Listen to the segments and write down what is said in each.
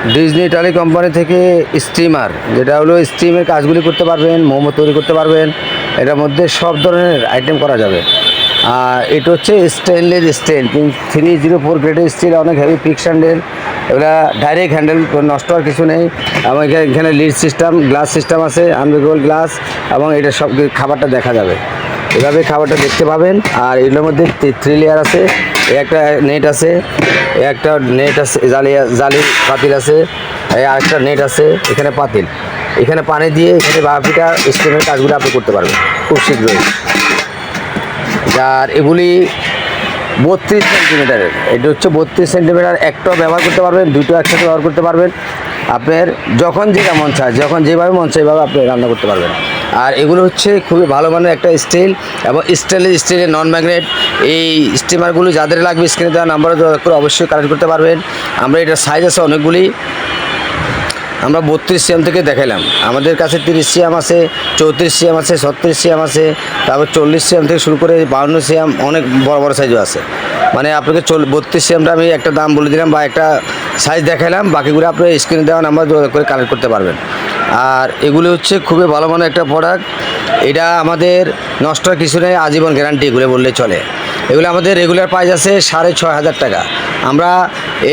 Disney Italy company থেকে steamer, যেটা হলো স্টিমের কাজগুলি করতে পারবেন, মোমো তৈরি করতে পারবেন, এটার মধ্যে সব ধরনের আইটেম করা যাবে। আর এটা হচ্ছে স্টেনলেস স্টিল 304 গ্রেডের স্টিল, অনেক হেভি পিক্স হ্যান্ডেল, এগুলা ডাইরেক্ট হ্যান্ডেল, নষ্ট হওয়ার কিছু নেই। এবং এখানে লিড সিস্টেম, গ্লাস সিস্টেম আছে, আনব্রেকেবল গ্লাস, এবং এটা সব খাবারটা দেখা যাবে, এভাবে খাবারটা দেখতে পাবেন। আর এগুলোর মধ্যে 3 লেয়ার আছে, একটা নেট আছে, একটা নেট আছে, জালি পাতিল আছে, আরেকটা নেট আছে, এখানে পাতিল, এখানে পানি দিয়ে এখানে বাপিটা স্টিমের কাজগুলো আপনি করতে পারবেন খুব শীঘ্রই। আর এগুলি 32 সেন্টিমিটারের, এটা হচ্ছে 32 সেন্টিমিটার, একটাও ব্যবহার করতে পারবেন, দুটো একসাথে ব্যবহার করতে পারবেন। আপনার যখন যেটা মন চায়, যখন যেভাবে মন চায় এইভাবে আপনি রান্না করতে পারবেন। আর এগুলো হচ্ছে খুবই ভালো মানের একটা স্টিল, এবং স্টেনলেস স্টিলের নন ম্যাগনেট। এই স্টিমারগুলো যাদের লাগবে স্ক্রিনে দেওয়া নাম্বারে যোগাযোগ করে অবশ্যই কালেক্ট করতে পারবেন। আমরা এটার সাইজ আছে অনেকগুলি, আমরা 32 সিএম থেকে দেখাইলাম, আমাদের কাছে 30 সিএম আছে, 34 সিএম আছে, 36 সিএম আছে, তারপর 40 সিএম থেকে শুরু করে 52 সিএম, অনেক বড় বড় সাইজও আছে। মানে আপনাকে 32 সিএমটা আমি একটা দাম বলে দিলাম বা একটা সাইজ দেখাইলাম, বাকিগুলো আপনি স্ক্রিনে দেওয়া নাম্বার যোগাযোগ করে কালেক্ট করতে পারবেন। আর এগুলো হচ্ছে খুবই ভালো মানের একটা প্রোডাক্ট, এটা আমাদের নষ্ট কিছু নেই, আজীবন গ্যারান্টি, এগুলো বললে চলে। এগুলো আমাদের রেগুলার প্রাইস আছে 6,500 টাকা। আমরা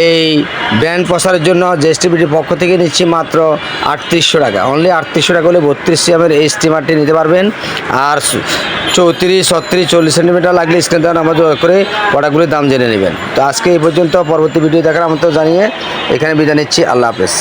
এই ব্র্যান্ড প্রসারের জন্য জেএসটিভিটির পক্ষ থেকে নিচ্ছি মাত্র 3800 টাকা, অনলি 3800 টাকা হলে 32 সিএমের এই স্টিমারটি নিতে পারবেন। আর 34, 36, 40 সেন্টিমিটার লাগলে স্ক্রিনে দেওয়া নাম্বার যোগাযোগ করে প্রোডাক্টগুলির দাম জেনে নেবেন। তো আজকে এই পর্যন্ত, পরবর্তী ভিডিও দেখার আমন্ত্রণ জানিয়ে এখানে বিদায় নিচ্ছি। আল্লাহ হাফেজ।